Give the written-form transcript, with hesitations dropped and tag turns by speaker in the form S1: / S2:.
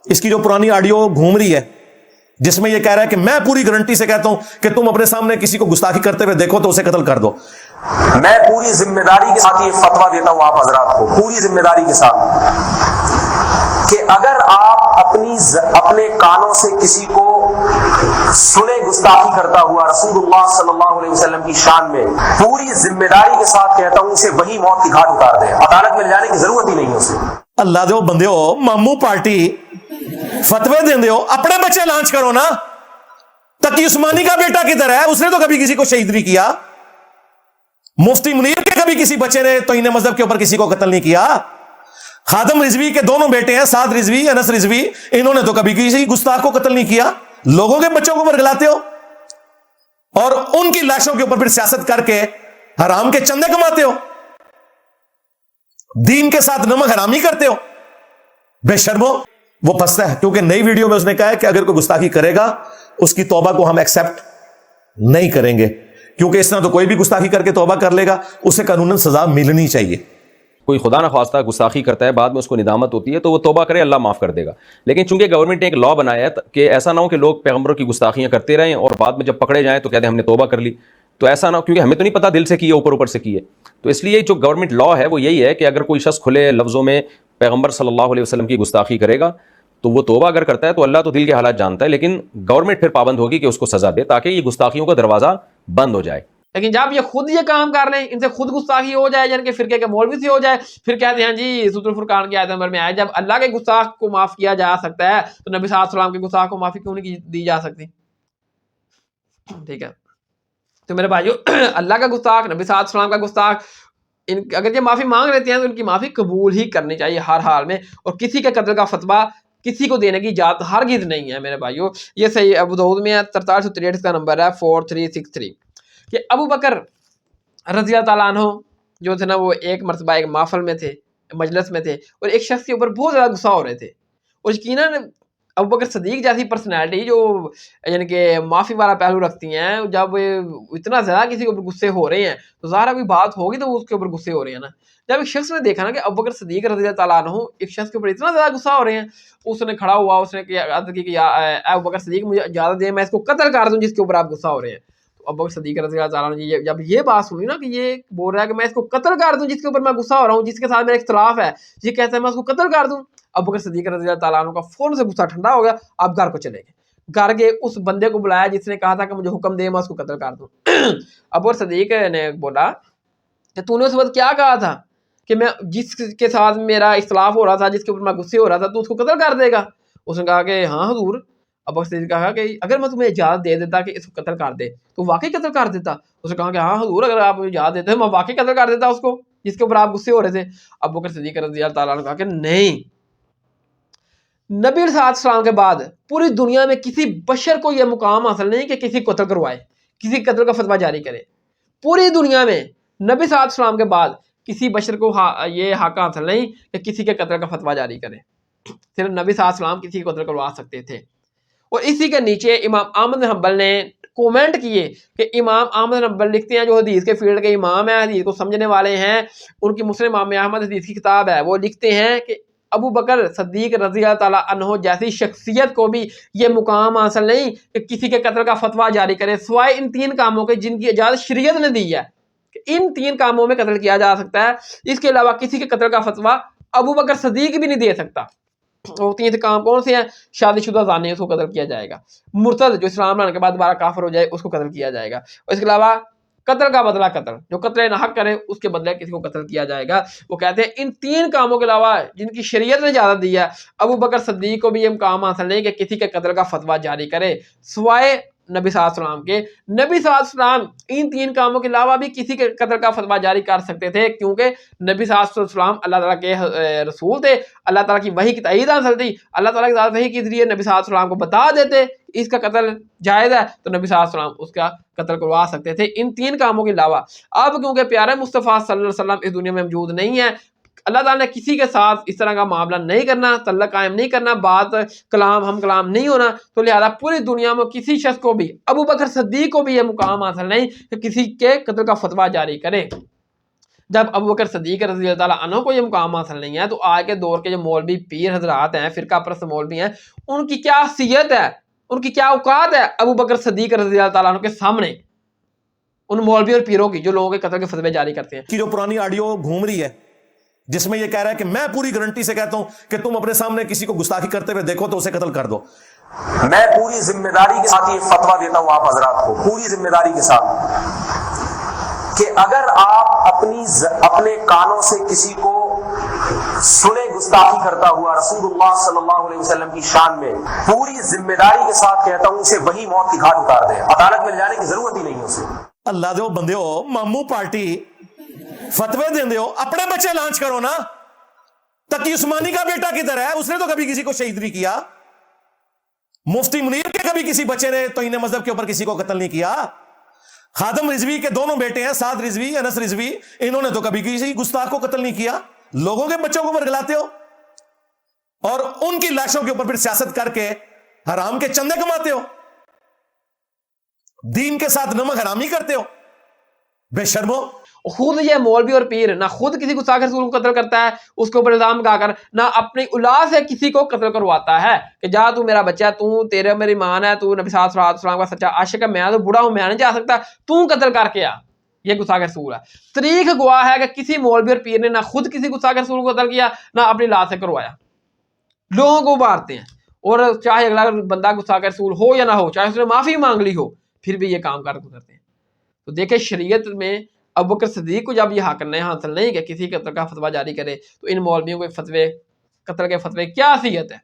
S1: اس کی جو پرانی آڈیو گھوم رہی ہے جس میں یہ کہہ رہا ہے کہ میں پوری گارنٹی سے کہتا ہوں کہ تم اپنے سامنے کسی کو گستاخی کرتے ہوئے دیکھو تو اسے قتل کر دو.
S2: میں پوری ذمہ داری کے ساتھ یہ فتویٰ دیتا ہوں آپ حضرات کو، پوری ذمہ داری کے ساتھ، کہ اگر آپ اپنے کانوں سے کسی کو سنے گستاخی کرتا ہوا رسول اللہ صلی اللہ علیہ وسلم کی شان میں، پوری ذمہ داری کے ساتھ کہتا ہوں اسے وہی موت کی گھاٹ اتار دیں، عدالت میں لے جانے کی ضرورت ہی نہیں ہے اسے.
S1: اللہ دے بندے ہو، مامو پارٹی فتوے دیں ہو، اپنے بچے لانچ کرو نا. تقی عثمانی کا بیٹا کدھر ہے؟ اس نے تو کبھی کسی کو شہید نہیں کیا. مفتی منیر کے کبھی کسی بچے نے توہین مذہب کے اوپر کسی کو قتل نہیں کیا. خادم رضوی کے دونوں بیٹے ہیں، سعد رضوی، انس رضوی، انہوں نے تو کبھی کسی گستاخ کو قتل نہیں کیا. لوگوں کے بچوں کو ورگلاتے ہو اور ان کی لاشوں کے اوپر پھر سیاست کر کے حرام کے چندے کماتے ہو، دین کے ساتھ نمک حرامی کرتے ہو. بے شرمو. وہ پھنستا ہے کیونکہ نئی ویڈیو میں اس نے کہا ہے کہ اگر کوئی گستاخی کرے گا اس کی توبہ کو ہم ایکسپٹ نہیں کریں گے، کیونکہ اس طرح تو کوئی بھی گستاخی کر کے توبہ کر لے گا، اسے قانوناً سزا ملنی چاہیے.
S3: کوئی خدا نخواستہ گستاخی کرتا ہے، بعد میں اس کو ندامت ہوتی ہے تو وہ توبہ کرے، اللہ معاف کر دے گا. لیکن چونکہ گورنمنٹ نے ایک لا بنایا ہے کہ ایسا نہ ہو کہ لوگ پیغمبروں کی گستاخیاں کرتے رہیں اور بعد میں جب پکڑے جائیں تو کہتے ہیں ہم نے توبہ کر لی. تو ایسا نہ ہو، کیونکہ ہمیں تو نہیں پتا دل سے کی ہے اوپر اوپر سے کی ہے. تو اس لیے جو گورنمنٹ لا ہے وہ یہی ہے کہ اگر کوئی شخص کھلے لفظوں میں پیغمبر صلی اللہ علیہ وسلم کی گستاخی کرے گا تو وہ توبہ اگر کرتا ہے تو اللہ تو دل کے حالات جانتا ہے، لیکن گورنمنٹ پھر پابند ہوگی کہ اس کو سزا دے تاکہ یہ گستاخیوں کا دروازہ بند ہو جائے.
S4: لیکن جب یہ خود یہ کام کر لیں، ان سے خود گستاخی ہو جائے، یعنی کہ فرقے کے مولوی سے ہو جائے، پھر کہتے ہیں جی سورۃ الفرقان کی آیت نمبر میں آئے جب اللہ کے گستاخ کو معاف کیا جا سکتا ہے تو نبی صلی اللہ علیہ وسلم کے گستاخ کو معافی کیوں نہیں دی جا سکتی؟ ٹھیک ہے، تو میرے بھائیو، اللہ کا گستاخ، نبی صلی اللہ علیہ وسلم کا گستاخ، اگر یہ معافی مانگ لیتے ہیں تو ان کی معافی قبول ہی کرنی چاہیے ہر حال میں، اور کسی کے قتل کا فتویٰ کسی کو دینے کی اجازت ہرگز نہیں ہے میرے بھائیو. یہ صحیح ابو داؤد میں ہے، 4363 کا نمبر ہے 4363، کہ ابو بکر رضی اللہ تعالیٰ عنہ جو تھے نا، وہ ایک مرتبہ ایک محفل میں تھے، مجلس میں تھے، اور ایک شخص کے اوپر بہت زیادہ غصہ ہو رہے تھے. اور یقیناً ابو بکر صدیق جیسی پرسنالٹی جو یعنی کہ معافی والا پہلو رکھتی ہیں، جب اتنا زیادہ کسی کے اوپر غصے ہو رہے ہیں تو ظاہر کوئی بات ہوگی تو اس کے اوپر غصے ہو رہے ہیں نا. جب ایک شخص نے دیکھا نا کہ ابو بکر صدیق رضی اللہ تعالیٰ عنہ ایک شخص کے اوپر اتنا زیادہ غصہ ہو رہے ہیں، اس نے کھڑا ہوا، اس نے عرض کی کہ اے ابو بکر صدیق مجھے اجازت دیں میں اس کو قتل کر دوں جس کے اوپر آپ غصہ ہو رہے ہیں. تو ابو بکر صدیق رضی اللہ تعالیٰ عنہ جب یہ بات سنی نا کہ یہ بول رہا ہے کہ میں اس کو قتل کر دوں جس کے اوپر میں غصہ ہو رہا ہوں، جس کے ساتھ میرا اختلاف ہے، یہ کہتا ہے میں اس کو قتل کر دوں، ابو بکر صدیق رضی اللہ تعالیٰ عنہ کا فوراً سے غصہ ٹھنڈا ہو گیا. آپ گھر کو چلے گئے، گھر کے اس بندے کو بلایا جس نے کہا تھا کہ مجھے حکم دے میں اس کو قتل کر دوں. ابو بکر صدیق نے بولا کہ تو نے اس وقت کیا کہا تھا کہ میں جس کے ساتھ میرا اختلاف ہو رہا تھا، جس کے اوپر میں غصے ہو رہا تھا، تو اس کو قتل کر دے گا؟ اس نے کہا کہ ہاں حضور. ابو بکر صدیق کہا کہ اگر میں تمہیں اجازت دے دیتا کہ اس کو قتل کر دے تو واقعی قتل کر دیتا؟ اس نے کہا کہ ہاں حضور اگر آپ مجھے اجازت دیتے میں واقعی قتل کر دیتا اس کو جس کے اوپر آپ غصے ہو رہے تھے. ابو بکر صدیق رضی اللہ تعالیٰ نے کہا کہ نہیں، نبی صلی اللہ علیہ وسلم کے بعد پوری دنیا میں کسی بشر کو یہ مقام حاصل نہیں کہ کسی قتل کروائے، کسی قتل کا فتویٰ جاری کرے. پوری دنیا میں نبی صلی اللہ علیہ وسلم کے بعد کسی بشر کو یہ حق حاصل نہیں کہ کسی کے قتل کا فتویٰ جاری کرے. صرف نبی صلی اللہ علیہ وسلم کسی کو قتل کروا سکتے تھے. اور اسی کے نیچے امام احمد بن حنبل نے کومنٹ کیے کہ امام احمد بن حنبل لکھتے ہیں جو حدیث کے فیلڈ کے امام ہیں، حدیث کو سمجھنے والے ہیں، ان کی مسلم امام احمد حدیث کی کتاب ہے، وہ لکھتے ہیں کہ ابو بکر صدیق رضی اللہ تعالیٰ عنہ جیسی شخصیت کو بھی یہ مقام حاصل نہیں کہ کسی کے قتل کا فتویٰ جاری کرے، سوائے ان 3 کاموں کے جن کی اجازت شریعت نے دی ہے کہ ان 3 کاموں میں قتل کیا جا سکتا ہے. اس کے علاوہ کسی کے قتل کا فتویٰ ابو بکر صدیق بھی نہیں دے سکتا. وہ 3 کام کون سے ہیں؟ شادی شدہ زانی اس کو قتل کیا جائے گا، مرتد جو اسلام لانے کے بعد دوبارہ کافر ہو جائے اس کو قتل کیا جائے گا، اور اس کے علاوہ قتل کا بدلہ قتل، جو قتل ناحق کرے اس کے بدلے کسی کو قتل کیا جائے گا. وہ کہتے ہیں ان 3 کاموں کے علاوہ جن کی شریعت نے اجازت دی ہے ابو بکر صدیق کو بھی یہ مقام حاصل نہیں کہ کسی کے قتل کا فتویٰ جاری کرے، سوائے نبی صلی اللہ علیہ وسلم کے. نبی صلی اللہ علیہ وسلم ان 3 کاموں کے علاوہ بھی کسی کے قتل کا فتویٰ جاری کر سکتے تھے، کیونکہ نبی صلی اللہ علیہ وسلم اللہ تعالیٰ کے رسول تھے، اللہ تعالیٰ کی وحی کی تائید حاصل تھی، اللہ تعالیٰ کی وحی کے ذریعے نبی صلی اللہ علیہ وسلم کو بتا دیتے اس کا قتل جائز ہے تو نبی صلی اللہ علیہ وسلم اس کا قتل کروا سکتے تھے ان 3 کاموں کے علاوہ. اب کیونکہ پیارے مصطفیٰ صلی اللہ علیہ وسلم اس دنیا میں موجود نہیں ہے، اللہ تعالیٰ نے کسی کے ساتھ اس طرح کا معاملہ نہیں کرنا، تعلق قائم نہیں کرنا، بات کلام ہم کلام نہیں ہونا، تو لہذا پوری دنیا میں کسی شخص کو بھی، ابو بکر صدیق کو بھی یہ مقام حاصل نہیں کہ کسی کے قتل کا فتویٰ جاری کرے. جب ابو بکر صدیق رضی اللہ تعالیٰ عنہ کو یہ مقام حاصل نہیں ہے تو آج کے دور کے جو مولوی پیر حضرات ہیں، فرقہ پرست مولوی ہیں، ان کی کیا حیثیت ہے، ان کی کیا اوقات ہے ابو بکر صدیق رضی اللہ تعالیٰ عنہ کے سامنے، ان مولوی اور پیروں کی جو لوگوں کے قتل کے فتوے جاری کرتے ہیں.
S1: کی جو پرانی آڈیو گھوم رہی ہے جس میں یہ کہہ رہا ہے کہ میں پوری گارنٹی سے کہتا ہوں کہ تم اپنے سامنے کسی کو گستاخی کرتے ہوئے دیکھو تو اسے قتل کر دو.
S2: میں پوری ذمہ داری کے ساتھ یہ فتویٰ دیتا ہوں آپ حضرات کو، پوری ذمہ داری کے ساتھ، کہ اگر آپ اپنے کانوں سے کسی کو سنے گستاخی کرتا ہوا رسول اللہ صلی اللہ علیہ وسلم کی شان میں، پوری ذمہ داری کے ساتھ کہتا ہوں اسے وہی موت کی گھاٹ اتار دیں، عدالت میں لے جانے کی ضرورت ہی نہیں ہے اسے.
S1: اللہ دے بندے ہو، مامو پارٹی فتوے دیں ہو، اپنے بچے لانچ کرو نا. تقی عثمانی کا بیٹا کدھر ہے؟ اس نے تو کبھی کسی کو شہید نہیں کیا. مفتی منیر کے کبھی کسی بچے نے توہین مذہب کے اوپر کسی کو قتل نہیں کیا. خادم رضوی کے دونوں بیٹے ہیں، سعد رضوی، انس رضوی، انہوں نے تو کبھی کسی گستاخ کو قتل نہیں کیا. لوگوں کے بچوں کو ورگلاتے ہو اور ان کی لاشوں کے اوپر پھر سیاست کر کے حرام کے چندے کماتے ہو، دین کے ساتھ نمک حرامی کرتے ہو. بے شرمو.
S4: خود یہ مولوی اور پیر نہ خود کسی گستاخ رسول کو قتل کرتا ہے اس کے اوپر الزام لگا کر، نہ اپنی اولاد سے کسی کو قتل کرواتا ہے کہ جا تو میرا بچہ، تو تیرے میری مان ہے، تو نبی صلی اللہ علیہ وسلم کا سچا عاشق ہے، میں تو بوڑھا ہوں، میں نہیں جا سکتا، تو قتل کر کے آ. یہ گستاخ رسول ہے. تاریخ گواہ ہے کہ کسی مولوی اور پیر نے نہ خود کسی گستاخ رسول کو قتل کیا، نہ اپنی اولاد سے کروایا. لوگوں کو مارتے ہیں، اور چاہے اگلا بندہ گستاخ رسول ہو یا نہ ہو، چاہے اس نے معافی مانگ لی ہو، پھر بھی یہ کام کر گزرتے ہیں. تو دیکھیں شریعت میں ابو بکر صدیق کو جب یہ حق نہیں حاصل نہیں کہ کسی قتل کا فتویٰ جاری کرے، تو ان مولویوں کے فتوے، قتل کے فتوے کیا حیثیت ہے.